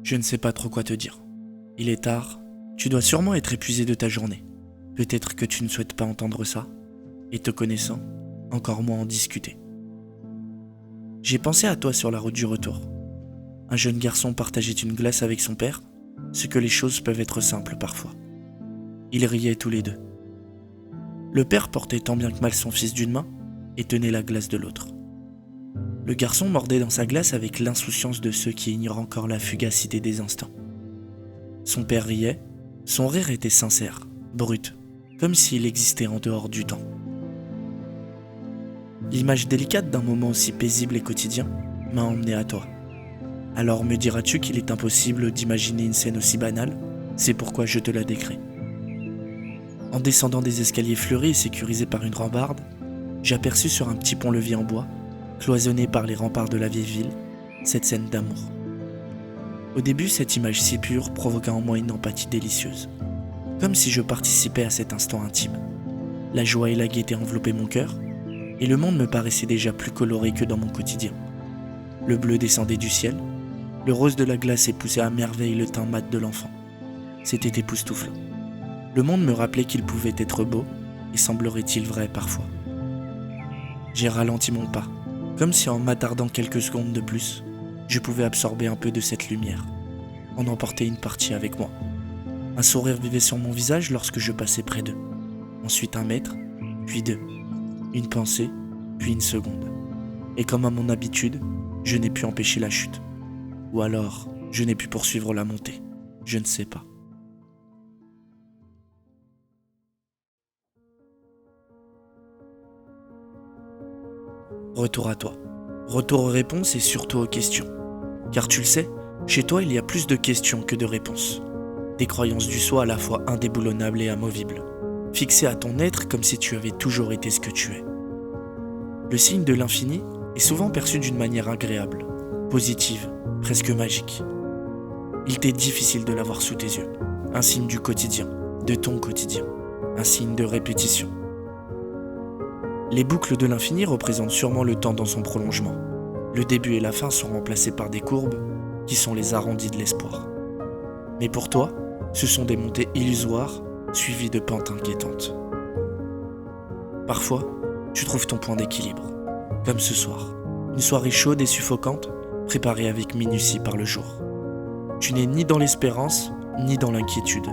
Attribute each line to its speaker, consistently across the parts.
Speaker 1: Je ne sais pas trop quoi te dire. Il est tard, tu dois sûrement être épuisé de ta journée. Peut-être que tu ne souhaites pas entendre ça, et te connaissant, encore moins en discuter. J'ai pensé à toi sur la route du retour. Un jeune garçon partageait une glace avec son père, ce que les choses peuvent être simples parfois. Ils riaient tous les deux. Le père portait tant bien que mal son fils d'une main et tenait la glace de l'autre. Le garçon mordait dans sa glace avec l'insouciance de ceux qui ignorent encore la fugacité des instants. Son père riait, son rire était sincère, brut, comme s'il existait en dehors du temps. L'image délicate d'un moment aussi paisible et quotidien m'a emmené à toi. Alors me diras-tu qu'il est impossible d'imaginer une scène aussi banale? C'est pourquoi je te la décris. En descendant des escaliers fleuris et sécurisés par une rambarde, j'aperçus sur un petit pont-levis en bois, cloisonné par les remparts de la vieille ville, cette scène d'amour. Au début, cette image si pure provoqua en moi une empathie délicieuse, comme si je participais à cet instant intime. La joie et la gaieté enveloppaient mon cœur, et le monde me paraissait déjà plus coloré que dans mon quotidien. Le bleu descendait du ciel, le rose de la glace épousait à merveille le teint mat de l'enfant. C'était époustouflant. Le monde me rappelait qu'il pouvait être beau, et semblerait-il vrai parfois. J'ai ralenti mon pas, comme si en m'attardant quelques secondes de plus, je pouvais absorber un peu de cette lumière, en emporter une partie avec moi. Un sourire vivait sur mon visage lorsque je passais près d'eux. Ensuite 1 mètre, puis 2. Une pensée, puis une seconde. Et comme à mon habitude, je n'ai pu empêcher la chute. Ou alors, je n'ai pu poursuivre la montée. Je ne sais pas. Retour à toi. Retour aux réponses et surtout aux questions. Car tu le sais, chez toi il y a plus de questions que de réponses. Des croyances du soi à la fois indéboulonnables et amovibles, fixées à ton être comme si tu avais toujours été ce que tu es. Le signe de l'infini est souvent perçu d'une manière agréable, positive, presque magique. Il t'est difficile de l'avoir sous tes yeux. Un signe du quotidien, de ton quotidien, un signe de répétition. Les boucles de l'infini représentent sûrement le temps dans son prolongement. Le début et la fin sont remplacés par des courbes qui sont les arrondis de l'espoir. Mais pour toi, ce sont des montées illusoires suivies de pentes inquiétantes. Parfois, tu trouves ton point d'équilibre, comme ce soir, une soirée chaude et suffocante, préparée avec minutie par le jour. Tu n'es ni dans l'espérance, ni dans l'inquiétude.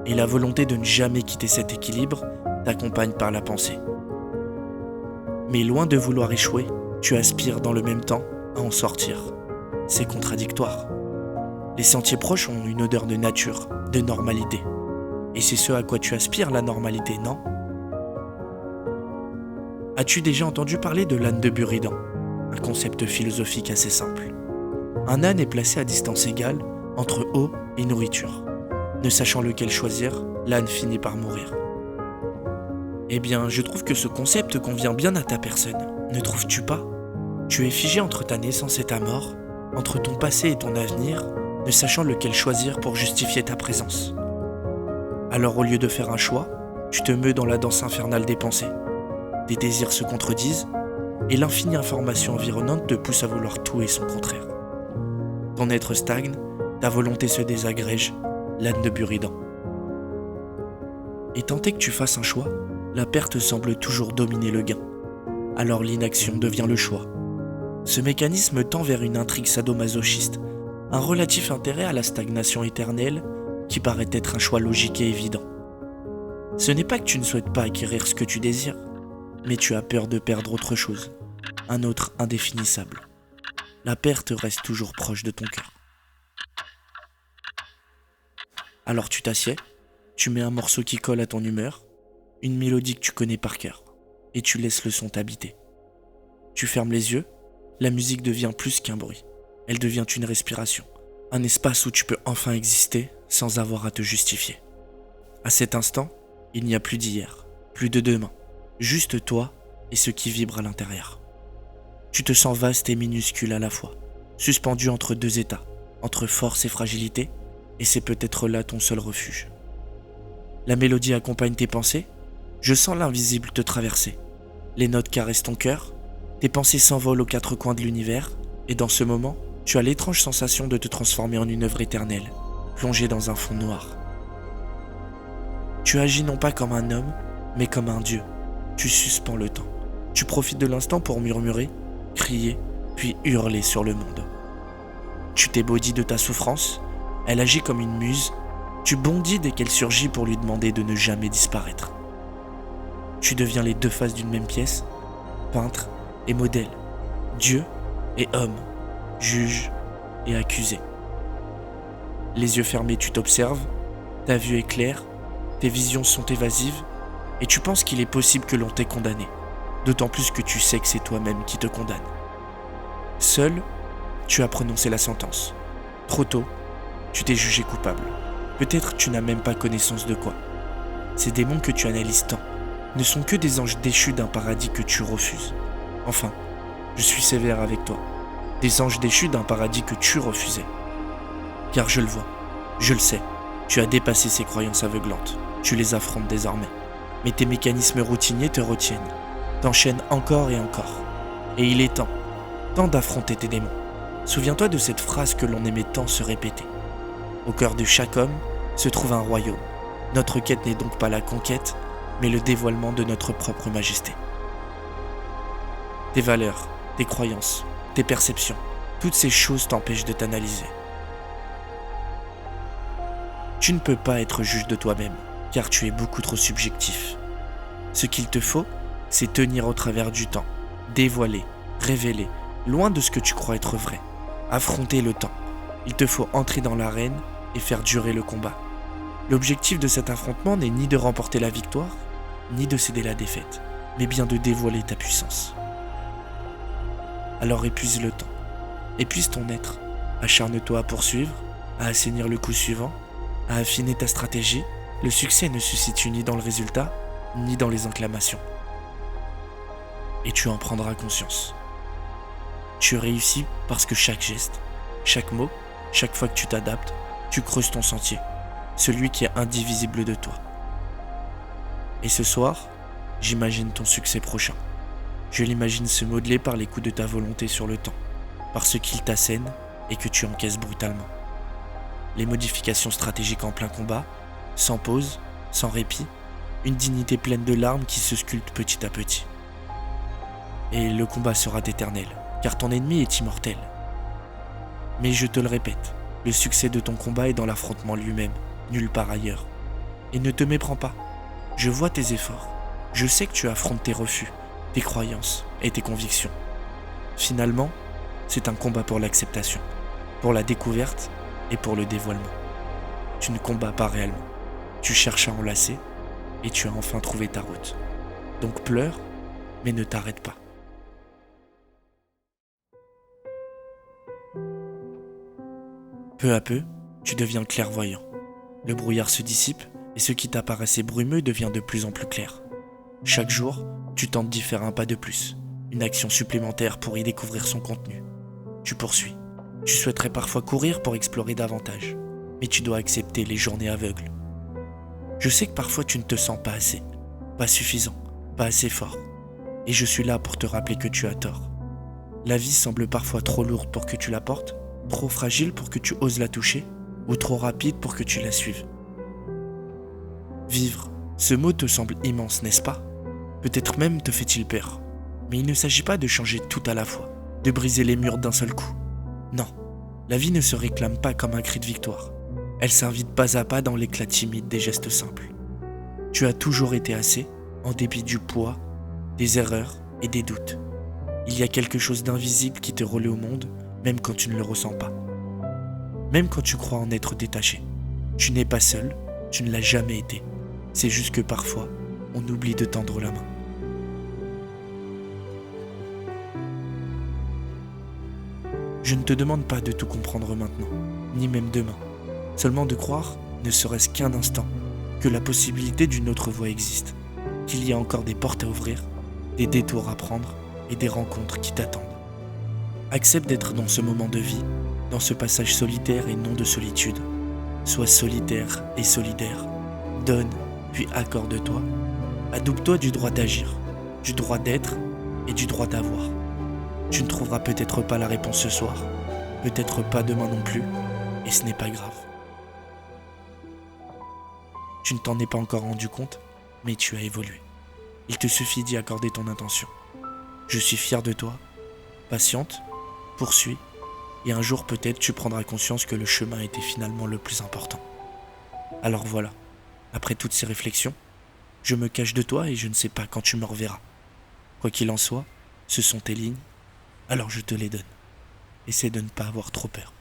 Speaker 1: Et la volonté de ne jamais quitter cet équilibre t'accompagne par la pensée. Mais loin de vouloir échouer, tu aspires dans le même temps à en sortir. C'est contradictoire. Les sentiers proches ont une odeur de nature, de normalité. Et c'est ce à quoi tu aspires, la normalité, non? As-tu déjà entendu parler de l'âne de Buridan? Un concept philosophique assez simple. Un âne est placé à distance égale entre eau et nourriture. Ne sachant lequel choisir, l'âne finit par mourir. Eh bien, je trouve que ce concept convient bien à ta personne, ne trouves-tu pas? Tu es figé entre ta naissance et ta mort, entre ton passé et ton avenir, ne sachant lequel choisir pour justifier ta présence. Alors au lieu de faire un choix, tu te meus dans la danse infernale des pensées. Des désirs se contredisent, et l'infinie information environnante te pousse à vouloir tout et son contraire. Ton être stagne, ta volonté se désagrège, l'âne de Buridan. Et tenté que tu fasses un choix, la perte semble toujours dominer le gain. Alors l'inaction devient le choix. Ce mécanisme tend vers une intrigue sadomasochiste, un relatif intérêt à la stagnation éternelle qui paraît être un choix logique et évident. Ce n'est pas que tu ne souhaites pas acquérir ce que tu désires, mais tu as peur de perdre autre chose, un autre indéfinissable. La perte reste toujours proche de ton cœur. Alors tu t'assieds, tu mets un morceau qui colle à ton humeur, une mélodie que tu connais par cœur, et tu laisses le son t'habiter. Tu fermes les yeux, la musique devient plus qu'un bruit. Elle devient une respiration, un espace où tu peux enfin exister sans avoir à te justifier. À cet instant, il n'y a plus d'hier, plus de demain, juste toi et ce qui vibre à l'intérieur. Tu te sens vaste et minuscule à la fois, suspendu entre 2 états, entre force et fragilité, et c'est peut-être là ton seul refuge. La mélodie accompagne tes pensées, je sens l'invisible te traverser. Les notes caressent ton cœur, tes pensées s'envolent aux 4 coins de l'univers, et dans ce moment, Tu as l'étrange sensation de te transformer en une œuvre éternelle, plongée dans un fond noir. Tu agis non pas comme un homme, mais comme un dieu. Tu suspends le temps. Tu profites de l'instant pour murmurer, crier, puis hurler sur le monde. Tu t'ébaudis de ta souffrance, elle agit comme une muse, tu bondis dès qu'elle surgit pour lui demander de ne jamais disparaître. Tu deviens les deux faces d'une même pièce, peintre et modèle, Dieu et homme, juge et accusé. Les yeux fermés, tu t'observes, ta vue est claire, tes visions sont évasives, et tu penses qu'il est possible que l'on t'ait condamné, d'autant plus que tu sais que c'est toi-même qui te condamne. Seul, tu as prononcé la sentence. Trop tôt, tu t'es jugé coupable. Peut-être tu n'as même pas connaissance de quoi. Ces démons que tu analyses tant ne sont que des anges déchus d'un paradis que tu refuses. Enfin, je suis sévère avec toi. Des anges déchus d'un paradis que tu refusais. Car je le vois, je le sais, tu as dépassé ces croyances aveuglantes. Tu les affrontes désormais. Mais tes mécanismes routiniers te retiennent, t'enchaînent encore et encore. Et il est temps d'affronter tes démons. Souviens-toi de cette phrase que l'on aimait tant se répéter. Au cœur de chaque homme se trouve un royaume. Notre quête n'est donc pas la conquête, mais le dévoilement de notre propre majesté. Tes valeurs, tes croyances, tes perceptions, toutes ces choses t'empêchent de t'analyser. Tu ne peux pas être juge de toi-même, car tu es beaucoup trop subjectif. Ce qu'il te faut, c'est tenir au travers du temps, dévoiler, révéler, loin de ce que tu crois être vrai, affronter le temps. Il te faut entrer dans l'arène et faire durer le combat. L'objectif de cet affrontement n'est ni de remporter la victoire, ni de céder la défaite, mais bien de dévoiler ta puissance. Alors épuise le temps, épuise ton être, acharne-toi à poursuivre, à assainir le coup suivant, à affiner ta stratégie. Le succès ne se situe ni dans le résultat, ni dans les acclamations. Et tu en prendras conscience. Tu réussis parce que chaque geste, chaque mot, chaque fois que tu t'adaptes, tu creuses ton sentier, celui qui est indivisible de toi. Et ce soir, j'imagine ton succès prochain. Je l'imagine se modeler par les coups de ta volonté sur le temps, par ce qu'il t'assène et que tu encaisses brutalement. Les modifications stratégiques en plein combat, sans pause, sans répit, une dignité pleine de larmes qui se sculpte petit à petit. Et le combat sera éternel, car ton ennemi est immortel. Mais je te le répète, le succès de ton combat est dans l'affrontement lui-même, nulle part ailleurs. Et ne te méprends pas, je vois tes efforts, je sais que tu affrontes tes refus, tes croyances et tes convictions. Finalement, c'est un combat pour l'acceptation, pour la découverte et pour le dévoilement. Tu ne combats pas réellement. Tu cherches à enlacer et tu as enfin trouvé ta route. Donc pleure, mais ne t'arrête pas. Peu à peu, tu deviens clairvoyant. Le brouillard se dissipe et ce qui t'apparaissait brumeux devient de plus en plus clair. Chaque jour, tu tentes d'y faire un pas de plus, une action supplémentaire pour y découvrir son contenu. Tu poursuis. Tu souhaiterais parfois courir pour explorer davantage, mais tu dois accepter les journées aveugles. Je sais que parfois tu ne te sens pas assez, pas suffisant, pas assez fort. Et je suis là pour te rappeler que tu as tort. La vie semble parfois trop lourde pour que tu la portes, trop fragile pour que tu oses la toucher, ou trop rapide pour que tu la suives. Vivre, ce mot te semble immense, n'est-ce pas? Peut-être même te fait-il peur. Mais il ne s'agit pas de changer tout à la fois, de briser les murs d'un seul coup. Non, la vie ne se réclame pas comme un cri de victoire. Elle s'invite pas à pas dans l'éclat timide des gestes simples. Tu as toujours été assez, en dépit du poids, des erreurs et des doutes. Il y a quelque chose d'invisible qui te relaie au monde, même quand tu ne le ressens pas. Même quand tu crois en être détaché. Tu n'es pas seul, tu ne l'as jamais été. C'est juste que parfois, on oublie de tendre la main. Je ne te demande pas de tout comprendre maintenant, ni même demain. Seulement de croire, ne serait-ce qu'un instant, que la possibilité d'une autre voie existe, qu'il y a encore des portes à ouvrir, des détours à prendre et des rencontres qui t'attendent. Accepte d'être dans ce moment de vie, dans ce passage solitaire et non de solitude. Sois solitaire et solidaire. Donne, puis accorde-toi. Adoube-toi du droit d'agir, du droit d'être et du droit d'avoir. Tu ne trouveras peut-être pas la réponse ce soir, Peut-être pas demain non plus, et ce n'est pas grave. Tu ne t'en es pas encore rendu compte, mais tu as évolué. Il te suffit d'y accorder ton attention. Je suis fier de toi. Patiente, poursuis, et un jour peut-être tu prendras conscience que le chemin était finalement le plus important. Alors voilà, après toutes ces réflexions, je me cache de toi et je ne sais pas quand tu me reverras. Quoi qu'il en soit, ce sont tes lignes, alors je te les donne. Essaie de ne pas avoir trop peur.